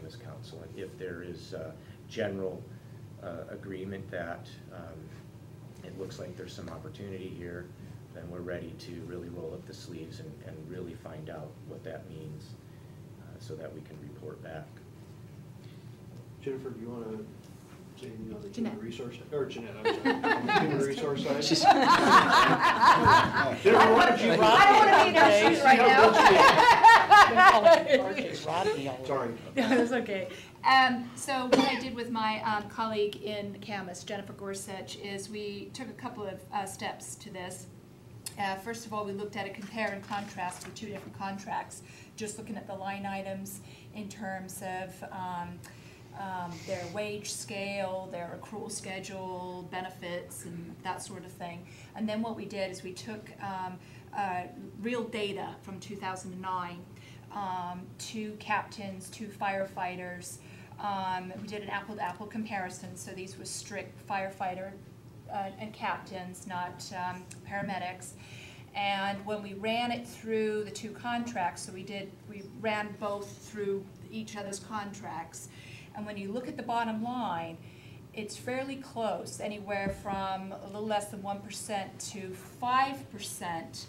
Camas Council. And if there is general agreement that it looks like there's some opportunity here, then we're ready to really roll up the sleeves and really find out what that means so that we can report back. Jennifer, do you want to say anything on the Jeanette. human resource, or Jeanette, I'm sorry, on the human resource side? Jennifer, why don't you I don't want to be in her shoes right now. Sorry. No, that's okay. So what I did with my colleague in Camas, Jennifer Gorsuch, is we took a couple of steps to this. First of all, we looked at a compare and contrast with two different contracts, just looking at the line items in terms of their wage scale, their accrual schedule, benefits, and that sort of thing. And then what we did is we took real data from 2009, two captains, two firefighters. We did an apple-to-apple comparison, so these were strict firefighter and captains, not paramedics. And when we ran it through the two contracts, so we ran both through each other's contracts. And when you look at the bottom line, it's fairly close, anywhere from a little less than 1% to 5%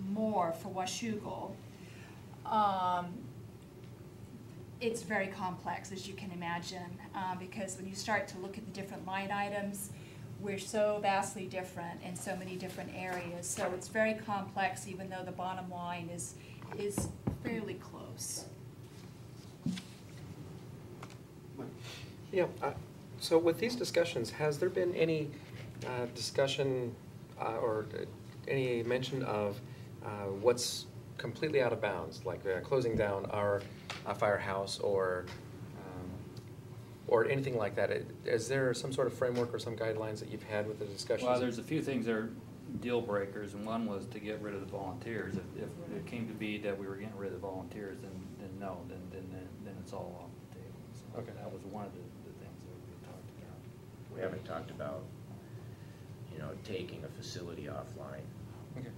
more for Washougal. It's very complex, as you can imagine, because when you start to look at the different line items, we're so vastly different in so many different areas. So it's very complex, even though the bottom line is fairly close. Yeah, so with these discussions, has there been any discussion or any mention of what's completely out of bounds, like closing down our firehouse or anything like that? Is there some sort of framework or some guidelines that you've had with the discussions? Well, there's a few things that are deal breakers, and one was to get rid of the volunteers. If it came to be that we were getting rid of the volunteers, then no, then it's all off the table. So okay, that was one of the things that we talked about. We haven't talked about, taking a facility offline. okay.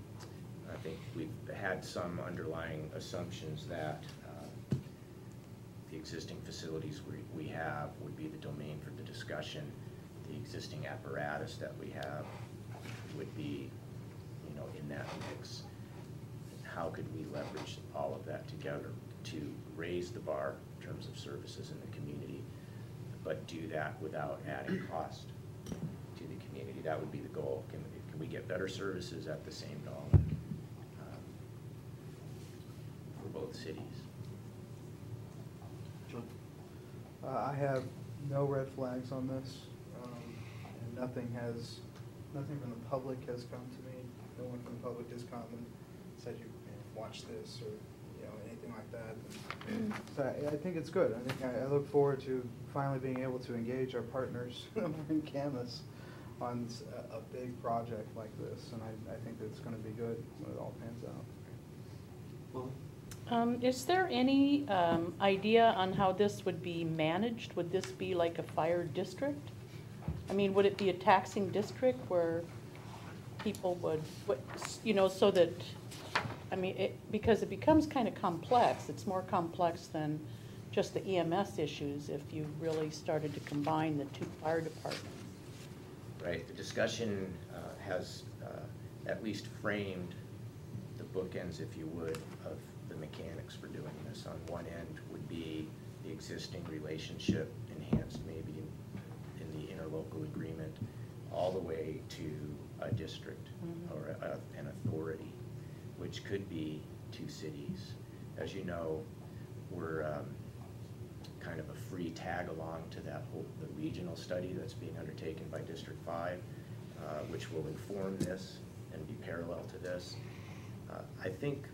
I think we've had some underlying assumptions that the existing facilities we have would be the domain for the discussion. The existing apparatus that we have would be, in that mix. How could we leverage all of that together to raise the bar in terms of services in the community, but do that without adding cost to the community? That would be the goal. Can we get better services at the same dollar for both cities? John? I have no red flags on this, and nothing from the public has come to me. No one from the public has come and said, watch this or anything like that. And so I think it's good. I look forward to finally being able to engage our partners in Camas on a big project like this, and I think it's going to be good when it all pans out. Well, Is there any idea on how this would be managed? Would this be like a fire district? I mean, would it be a taxing district where people would, so that, because it becomes kind of complex. It's more complex than just the EMS issues if you really started to combine the two fire departments. Right. The discussion has at least framed the bookends, if you would, of the mechanics for doing this. On one end would be the existing relationship enhanced maybe in the interlocal agreement all the way to a district or an authority, which could be two cities. As you know, we're kind of a free tag along to the regional study that's being undertaken by District 5, which will inform this and be parallel to this. I think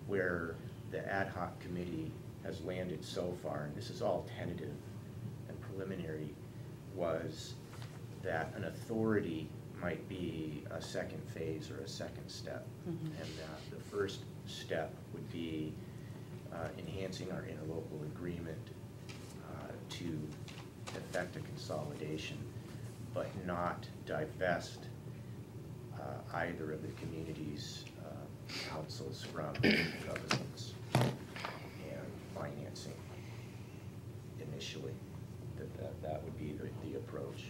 where the ad hoc committee has landed so far, and this is all tentative and preliminary, was that an authority might be a second phase or a second step. And the first step would be enhancing our interlocal agreement to effect a consolidation, but not divest either of the community's councils from governance and financing. initially, that would be the approach.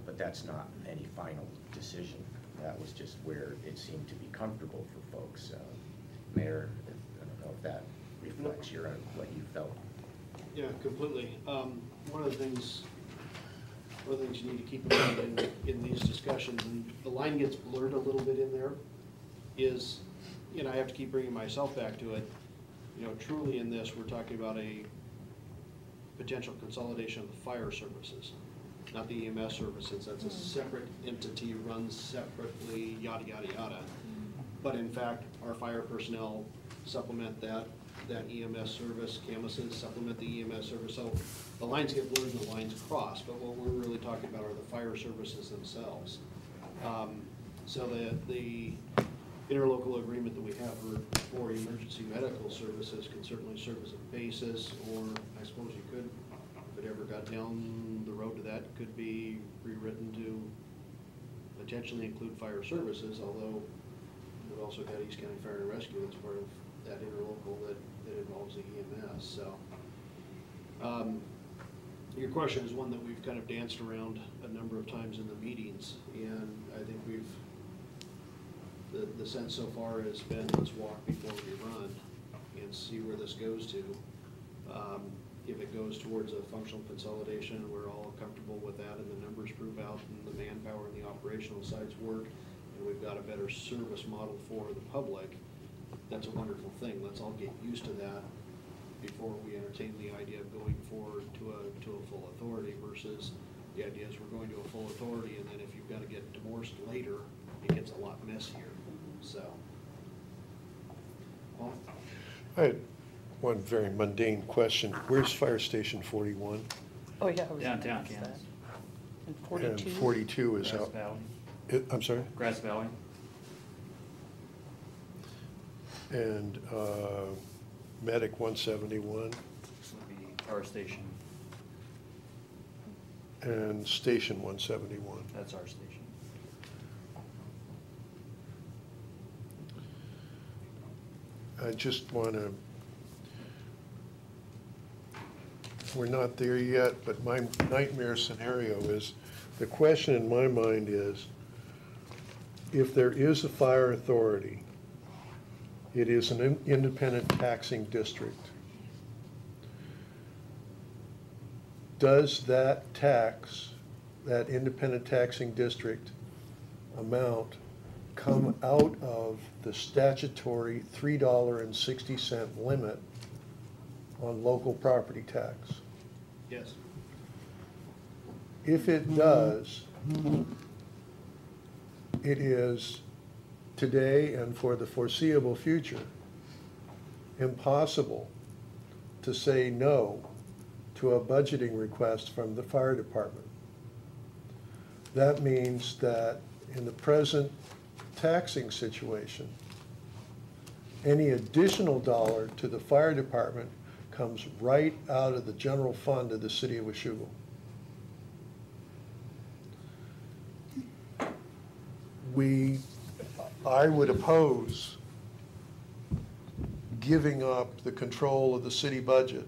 But that's not any final decision. That was just where it seemed to be comfortable for folks. Mayor, I don't know if that reflects what you felt. Yeah, completely. One of the things you need to keep in mind in these discussions, and the line gets blurred a little bit in there, is, I have to keep bringing myself back to it. Truly in this, we're talking about a potential consolidation of the fire services, not the EMS services. That's a separate entity, runs separately, yada, yada, yada. But in fact, our fire personnel supplement that EMS service, Camuses supplement the EMS service. So the lines get blurred and the lines cross, but what we're really talking about are the fire services themselves. So the interlocal agreement that we have for emergency medical services can certainly serve as a basis, or I suppose you could, if it ever got down the road to that, could be rewritten to potentially include fire services, although we've also got East County Fire and Rescue that's part of that interlocal that involves the EMS. So your question is one that we've kind of danced around a number of times in the meetings, and I think the sense so far has been, let's walk before we run and see where this goes to. If it goes towards a functional consolidation, we're all comfortable with that, and the numbers prove out, and the manpower and the operational sides work, and we've got a better service model for the public, that's a wonderful thing. Let's all get used to that before we entertain the idea of going forward to a full authority, versus the idea is we're going to a full authority, and then if you've got to get divorced later, it gets a lot messier. So, well, I had one very mundane question. Where's Fire Station 41? Oh, yeah. I was gonna Downtown ask that. Kansas. And And 42? 42 is Grass out. Valley. I'm sorry? Grass Valley. And Medic 171 Would be our station. and Station 171. That's our station. I just want to, we're not there yet, but my nightmare scenario is, the question in my mind is, if there is a fire authority, it is an independent taxing district. Does that tax, that independent taxing district amount come out of the statutory $3.60 limit on local property tax? yes. If it does, it is today and for the foreseeable future impossible to say no to a budgeting request from the fire department. That means that in the present taxing situation, any additional dollar to the fire department comes right out of the general fund of the city of Washougal. I would oppose giving up the control of the city budget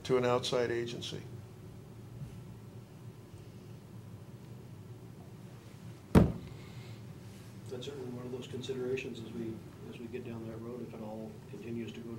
to an outside agency. That's certainly one of those considerations as we get down that road, if it all continues to go